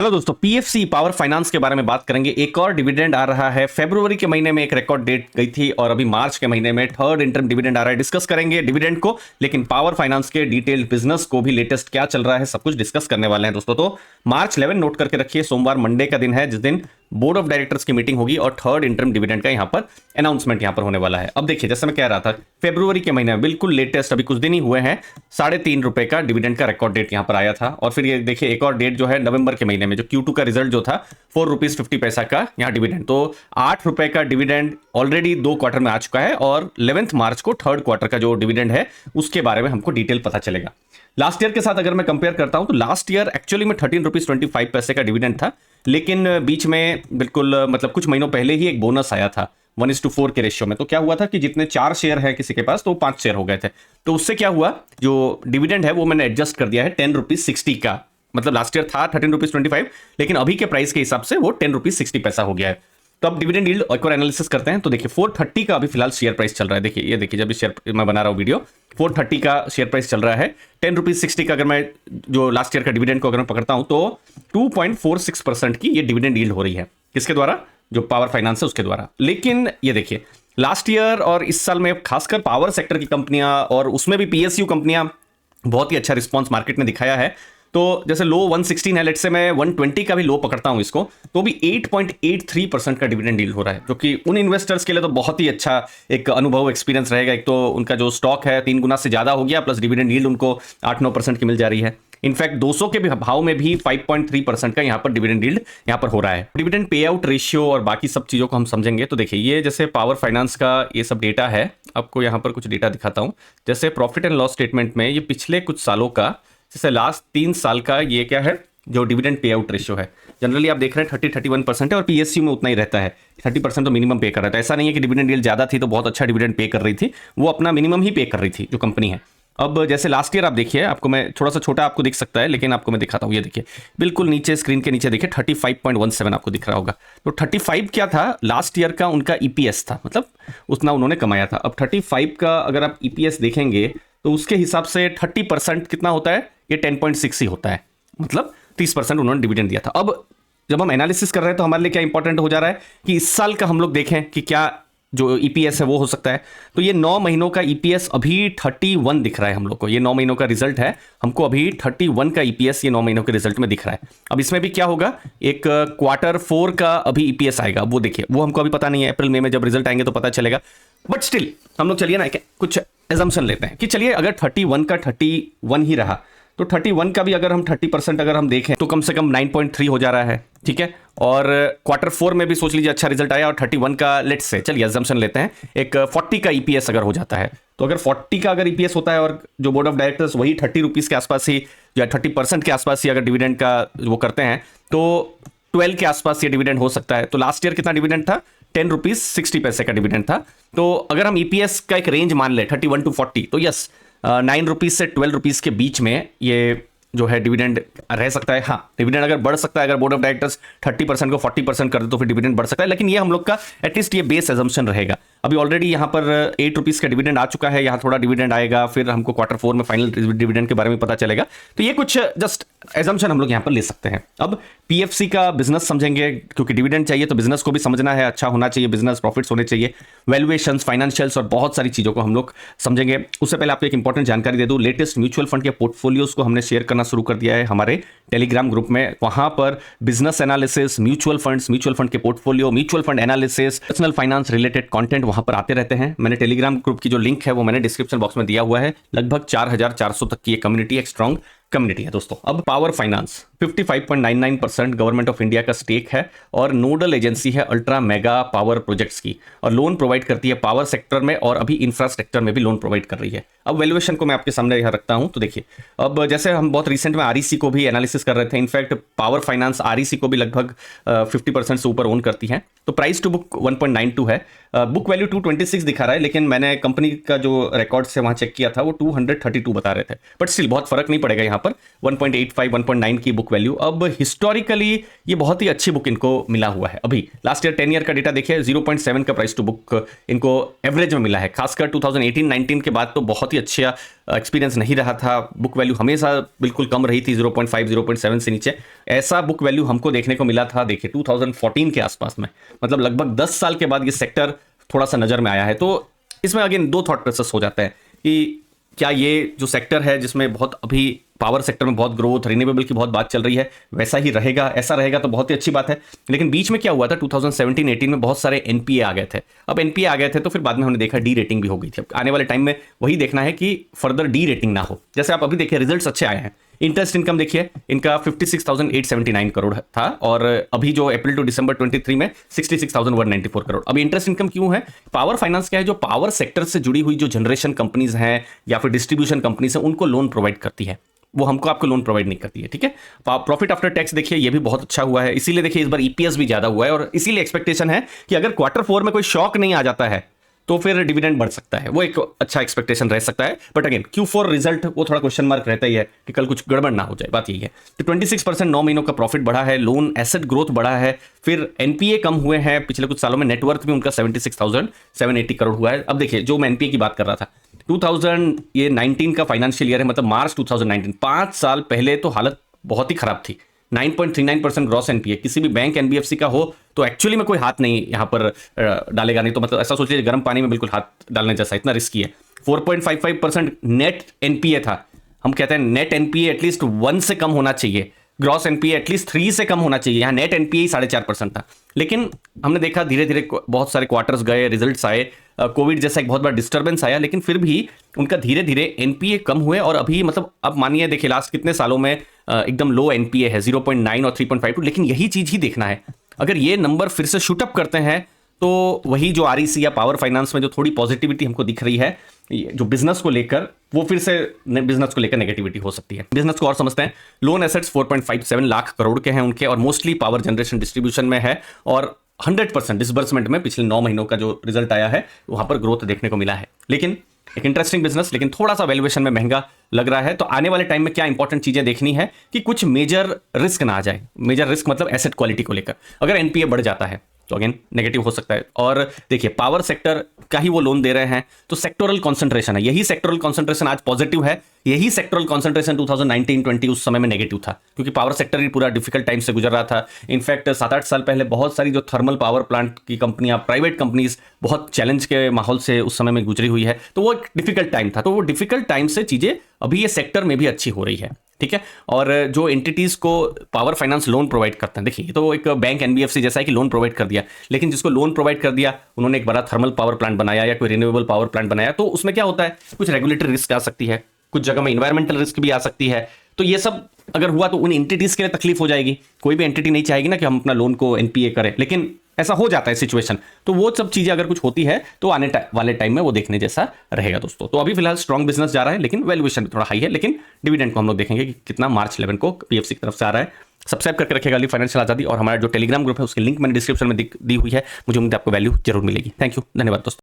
Hello दोस्तों, PFC power finance के बारे में बात करेंगे। एक और डिविडेंड आ रहा है। फरवरी के महीने में एक रिकॉर्ड डेट गई थी और अभी मार्च के महीने में थर्ड इंटरम डिविडेंड आ रहा है। डिस्कस करेंगे डिविडेंड को, लेकिन पावर फाइनेंस के डिटेल्ड बिजनेस को भी लेटेस्ट क्या चल रहा है सब कुछ डिस्कस करने वाले हैं दोस्तों। तो मार्च 11 नोट करके रखिए, सोमवार मंडे का दिन है जिस दिन बोर्ड ऑफ डायरेक्टर्स की मीटिंग होगी और थर्ड इंटरम डिविडेंड का यहां पर अनाउंसमेंट यहां पर होने वाला है। अब देखिए, जैसे मैं कह रहा था, फरवरी के महीने में बिल्कुल लेटेस्ट अभी कुछ दिन ही हुए हैं, ₹3.5 का डिविडेंड का रिकॉर्ड डेट यहां पर आया था। और फिर ये देखिए एक और डेट जो है नवंबर के महीने में, जो Q2 का रिजल्ट जो था ₹4.50 का यहाँ डिविडेंड। तो ₹8 का डिविडेंड ऑलरेडी 2 क्वार्टर में आ चुका है और 11 मार्च को थर्ड क्वार्टर का जो डिविडेंड है उसके बारे में हमको डिटेल पता चलेगा। लास्ट ईयर के साथ अगर मैं कंपेयर करता हूं तो लास्ट ईयर एक्चुअली में ₹13.25 का डिविडेंड था, लेकिन बीच में बिल्कुल मतलब कुछ महीनों पहले ही एक बोनस आया था 1:4 के रेशियो में। तो क्या हुआ था कि जितने 4 शेयर है किसी के पास तो 5 शेयर हो गए थे। तो उससे क्या हुआ, जो डिविडेंड है वो मैंने एडजस्ट कर दिया है ₹10.60 का। मतलब लास्ट ईयर था ₹13.25, लेकिन अभी के प्राइस के हिसाब से वो ₹10.60 हो गया है। तो अब डिविडेंड यील्ड एक और एनालिसिस करते हैं। तो देखिए 430 का अभी फिलहाल शेयर प्राइस चल रहा है। देखिए, ये देखिए, जब शेयर मैं बना रहा हूँ वीडियो, 430 का शेयर प्राइस चल रहा है। ₹10.60 का अगर मैं जो लास्ट ईयर का डिविडेंड को अगर मैं पकड़ता हूं तो 2.46% की ये डिविडेंड यील्ड हो रही है। किसके द्वारा? जो पावर फाइनेंस है उसके द्वारा। लेकिन ये देखिए, लास्ट ईयर और इस साल में खासकर पावर सेक्टर की कंपनियां और उसमें भी पीएसयू कंपनियां बहुत ही अच्छा रिस्पॉन्स मार्केट में दिखाया है। तो जैसे लो 116 है, लेट्स से मैं 120 का भी लो पकड़ता हूं इसको, तो भी 8.83% का डिविडेंड यील्ड हो रहा है, जो कि उन इन्वेस्टर्स के लिए तो बहुत ही अच्छा एक अनुभव एक्सपीरियंस रहेगा। एक तो उनका जो स्टॉक है 3 गुना से ज्यादा हो गया, प्लस डिविडेंड यील्ड उनको 8-9% की मिल जा रही है। इनफैक्ट 200 के भी भाव में भी 5.3% का यहाँ पर डिविडेंड यील्ड यहाँ पर हो रहा है। डिविडेंड पे आउट रेशियो और बाकी सब चीजों को हम समझेंगे। तो देखिए, ये जैसे पावर फाइनेंस का ये सब डेटा है, आपको यहाँ पर कुछ डेटा दिखाता हूँ। जैसे प्रॉफिट एंड लॉस स्टेटमेंट में ये पिछले कुछ सालों का, जैसे लास्ट 3 साल का ये क्या है, जो डिविडेंड पे आउट रेशियो है, जनरली आप देख रहे हैं 30-31% है और पीएसयू में उतना ही रहता है। 30% तो मिनिमम पे कर रहा था। ऐसा नहीं है कि डिविडेंड यील्ड ज्यादा थी तो बहुत अच्छा डिविडेंड पे कर रही थी, वो अपना मिनिमम ही पे कर रही थी जो कंपनी है। अब जैसे लास्ट ईयर आप देखिए, आपको मैं थोड़ा सा छोटा आपको दिख सकता है लेकिन आपको मैं दिखाता हूँ। ये देखिए, बिल्कुल नीचे स्क्रीन के नीचे देखिए 35.17 आपको दिख रहा होगा। तो 35 क्या था लास्ट ईयर का उनका ईपीएस था, मतलब उतना उन्होंने कमाया था। अब 35 का अगर आप ईपीएस देखेंगे तो उसके हिसाब से 30% कितना होता है, ये 10.6 ही होता है, मतलब 30% उन्होंने डिविडेंड दिया था। अब जब हम एनालिसिस कर रहे हैं तो हमारे लिए क्या इंपॉर्टेंट हो जा रहा है कि इस साल का हम लोग देखें कि क्या जो ईपीएस है वो हो सकता है। तो ये 9 महीनों का ईपीएस अभी 31 दिख रहा है हम लोग को। ये 9 महीनों का रिजल्ट है, हमको अभी 31 का ईपीएस ये 9 महीनों के रिजल्ट में दिख रहा है। अब इसमें भी क्या होगा, एक Q4 का अभी ईपीएस आएगा, वो देखिए, वो हमको अभी पता नहीं है। अप्रैल मई में जब रिजल्ट आएंगे तो पता चलेगा। बट स्टिल हम लोग चलिए ना कुछ एजम्पशन लेते हैं कि चलिए अगर 31 का 31 ही रहा तो 31 का भी अगर हम 30% अगर हम देखें तो कम से कम 9.3 हो जा रहा है, ठीक है। और Q4 में भी सोच लीजिए अच्छा रिजल्ट आया और 31 का लेट्स से चलिए एजम्पशन लेते हैं एक 40 का ईपीएस अगर हो जाता है, तो अगर 40 का अगर ईपीएस होता है और जो बोर्ड ऑफ डायरेक्टर्स वही 30 रुपीज के आसपास ही या 30% के आसपास ही अगर डिविडेंड का वो करते हैं तो 12 के आसपास ये डिविडेंड हो सकता है। तो लास्ट ईयर कितना डिविडेंड था, ₹10.60 का डिविडेंड था। तो अगर हम ईपीएस का एक रेंज मान ले 31 to 40, तो यस ₹9 से ₹12 के बीच में ये जो है डिविडेंड रह सकता है। हाँ, डिविडेंड अगर बढ़ सकता है, अगर बोर्ड ऑफ डायरेक्टर्स 30% को 40% कर दे तो फिर डिविडेंड बढ़ सकता है, लेकिन ये हम लोग का एटलीस्ट ये बेस एजम्पशन रहेगा। अभी ऑलरेडी यहाँ पर ₹8 का डिविडेंड आ चुका है, यहाँ थोड़ा डिविडेंड आएगा, फिर हमको Q4 में फाइनल डिविडेंड के बारे में पता चलेगा। तो ये कुछ जस्ट एजम्पशन हम लोग यहाँ पर ले सकते हैं। अब पीएफसी का बिजनेस समझेंगे, क्योंकि डिविडेंड चाहिए तो बिजनेस को भी समझना है, अच्छा होना चाहिए बिजनेस, प्रॉफिट्स होने चाहिए, वैल्यूएशंस, फाइनेंशियल्स और बहुत सारी चीजों को हम लोग समझेंगे। उससे पहले आपको एक इंपॉर्टेंट जानकारी दे दूं, लेटेस्ट म्यूचुअल फंड के पोर्टफोलियोज को हमने शेयर करना शुरू कर दिया है हमारे टेलीग्राम ग्रुप में। वहां पर बिजनेस एनालिसिस, म्यूचुअल फंड के portfolio, mutual fund analysis, personal finance related content वहां पर आते रहते हैं। मैंने टेलीग्राम ग्रुप की जो लिंक है वो मैंने डिस्क्रिप्शन बॉक्स में दिया हुआ है। लगभग 4400 तक की ये कम्युनिटी, एक स्ट्रॉन्ग कम्युनिटी है दोस्तों। अब power finance 55.99% government of India का स्टेक है और नोडल एजेंसी है अल्ट्रा मेगा पावर प्रोजेक्ट्स की, और लोन प्रोवाइड करती है पावर सेक्टर में और अभी इंफ्रास्ट्रक्चर में भी लोन प्रोवाइड कर रही है। अब वैल्यूएशन को मैं आपके सामने यहाँ रखता हूं। तो देखिए, अब जैसे हम बहुत रिसेंट में आरईसी को भी एनालिसिस कर रहे थे, इनफैक्ट पावर फाइनेंस आरईसी को भी लगभग 50% से ऊपर ओन करती है। तो प्राइस टू बुक 1.92 है, बुक वैल्यू 226 दिखा रहा है, लेकिन मैंने कंपनी का जो रिकॉर्ड से वहां चेक किया था वो 232 बता रहे थे। बट स्टिल बहुत फर्क नहीं पड़ेगा यहाँ पर 1.85 1.9 की बुक वैल्यू। अब हिस्टोरिकली ये बहुत ही अच्छी बुक इनको मिला हुआ है। अभी लास्ट ईयर 10 ईयर का डेटा देखिए 0.7 का प्राइस टू बुक इनको एवरेज में मिला है। खासकर 2018-19 के बाद तो बहुत ही अच्छा एक्सपीरियंस नहीं रहा था, बुक वैल्यू हमेशा बिल्कुल कम रही थी, 0.5 0.7 से नीचे। ऐसा बुक वैल्यू हमको देखने को मिला था देखिए 2014 के आसपास में, मतलब लगभग 10 साल के बाद ये सेक्टर थोड़ा सा नजर में आया है। तो इसमें अगेन दो थॉट प्रोसेस हो जाता है कि क्या ये जो सेक्टर है जिसमें बहुत अभी पावर सेक्टर में बहुत ग्रोथ, रिन्यूएबल की बहुत बात चल रही है, वैसा ही रहेगा? ऐसा रहेगा तो बहुत ही अच्छी बात है। लेकिन बीच में क्या हुआ था 2017-18 में बहुत सारे एनपीए आ गए थे। अब एनपीए आ गए थे तो फिर बाद में हमने देखा डी रेटिंग भी हो गई थी। अब आने वाले टाइम में वही देखना है कि फर्दर डी रेटिंग ना हो। जैसे आप अभी देखिए रिजल्ट्स अच्छे आए हैं। इंटरेस्ट इनकम देखिए इनका 56,879 करोड़ था और अभी जो अप्रैल टू दिसंबर 23 में 66,194 करोड़। अभी इंटरेस्ट इनकम क्यों है? पावर फाइनेंस क्या है, जो पावर सेक्टर से जुड़ी हुई जो जनरेशन कंपनीज हैं या फिर डिस्ट्रीब्यूशन कंपनीज हैं उनको लोन प्रोवाइड करती है, वो हमको आपको लोन प्रोवाइड नहीं करती है। ठीक है, प्रॉफिट आफ्टर टैक्स देखिए ये भी बहुत अच्छा हुआ है, इसीलिए देखिए इस बार ईपीएस भी ज्यादा हुआ है और इसीलिए एक्सपेक्टेशन है कि अगर क्वार्टर 4 में कोई शॉक नहीं आ जाता है तो फिर डिविडेंड बढ़ सकता है, वो एक अच्छा एक्सपेक्टेशन रह सकता है। बट अगेन Q4 रिजल्ट वो थोड़ा क्वेश्चन मार्क रहता ही है कि कल कुछ गड़बड़ ना हो जाए, बात यही है। तो 26% 9 महीनों का प्रॉफिट बढ़ा है, लोन एसेट ग्रोथ बढ़ा है, फिर एनपीए कम हुए हैं पिछले कुछ सालों में, नेटवर्थ भी उनका 76,780 करोड़ हुआ है। अब देखिए जो मैं एनपीए की बात कर रहा था 2019 का फाइनेंशियल ईयर है, मतलब मार्च 2019, 5 साल पहले तो हालत बहुत ही खराब थी। 9.39% ग्रॉस एनपीए, किसी भी बैंक एनबीएफसी का हो तो एक्चुअली में कोई हाथ नहीं यहाँ पर डालेगा, नहीं तो मतलब ऐसा सोच लीजिए गर्म पानी में बिल्कुल हाथ डालने जैसा, इतना रिस्की है। 4.55% नेट एनपीए था। हम कहते हैं नेट एनपीए एटलीस्ट 1 से कम होना चाहिए, ग्रॉस एनपीए एटलीस्ट 3 से कम होना चाहिए। यहाँ नेट एनपीए ही 4.5% था। लेकिन हमने देखा धीरे धीरे बहुत सारे क्वार्टर्स गए, रिजल्ट्स आए, कोविड जैसा एक बहुत बड़ा डिस्टर्बेंस आया, लेकिन फिर भी उनका धीरे धीरे एनपीए कम हुए और अभी मतलब अब मानिए देखिए लास्ट कितने सालों में एकदम लो एनपीए है 0.9 और 3.52। लेकिन यही चीज ही देखना है, अगर ये नंबर फिर से शूट अप करते हैं तो वही जो आरईसी या पावर फाइनेंस में जो थोड़ी पॉजिटिविटी हमको दिख रही है जो बिजनेस को लेकर, वो फिर से बिजनेस को लेकर नेगेटिविटी हो सकती है। बिजनेस को और समझते हैं। लोन एसेट्स 4.57 लाख करोड़ के हैं उनके और मोस्टली पावर जनरेशन डिस्ट्रीब्यूशन में है और 100% डिसबर्समेंट में पिछले 9 महीनों का जो रिजल्ट आया है वहां पर ग्रोथ देखने को मिला है। लेकिन एक इंटरेस्टिंग बिजनेस, लेकिन थोड़ा सा वैल्यूएशन में महंगा लग रहा है। तो आने वाले टाइम में क्या इंपॉर्टेंट चीजें देखनी है कि कुछ मेजर रिस्क ना आ जाए। मेजर रिस्क मतलब एसेट क्वालिटी को लेकर, अगर एनपीए बढ़ जाता है तो अगेन नेगेटिव हो सकता है। और देखिए पावर सेक्टर का ही वो लोन दे रहे हैं तो सेक्टोरल कंसंट्रेशन है, यही सेक्टोरल कंसंट्रेशन आज पॉजिटिव है, यही सेक्टोरल कंसंट्रेशन 2019-20 उस समय में नेगेटिव था, क्योंकि पावर सेक्टर ही पूरा डिफिकल्ट टाइम से गुजर रहा था। इनफैक्ट 7-8 साल पहले बहुत सारी जो थर्मल पावर प्लांट की कंपनियां, प्राइवेट कंपनीज बहुत चैलेंज के माहौल से उस समय में गुजरी हुई है, तो वो एक डिफिकल्ट टाइम था। तो वो डिफिकल्ट टाइम से चीजें अभी ये सेक्टर में भी अच्छी हो रही है। ठीक है, और जो एंटिटीज को पावर फाइनेंस लोन प्रोवाइड करते हैं, देखिए तो एक बैंक एनबीएफसी जैसा है कि लोन प्रोवाइड कर दिया, लेकिन जिसको लोन प्रोवाइड कर दिया उन्होंने एक बड़ा थर्मल पावर प्लांट बनाया या कोई रिन्यूएबल पावर प्लांट बनाया, तो उसमें क्या होता है कुछ रेगुलेटरी रिस्क आ सकती है, कुछ जगह में इन्वायरमेंटल रिस्क भी आ सकती है। तो ये सब अगर हुआ तो उन एंटिटीज के लिए तकलीफ हो जाएगी। कोई भी एंटिटी नहीं चाहेगी ना कि हम अपना लोन को एनपीए करें, लेकिन ऐसा हो जाता है सिचुएशन। तो वो सब चीजें अगर कुछ होती है तो आने वाले टाइम में वो देखने जैसा रहेगा दोस्तों। तो अभी फिलहाल स्ट्रॉन्ग बिजनेस जा रहा है, लेकिन वैल्यूएशन भी थोड़ा हाई है। लेकिन डिविडेंड को हम लोग देखेंगे कि कितना मार्च 11 को पीएफसी की तरफ से आ रहा है। सब्सक्राइब करके रखिएगा अली फाइनेंशियल आजादी, और हमारा जो टेलीग्राम ग्रुप है उसकी लिंक मैंने डिस्क्रिप्शन में दी हुई है। मुझे उम्मीद है आपको वैल्यू जरूर मिलेगी। थैंक यू, धन्यवाद दोस्तों।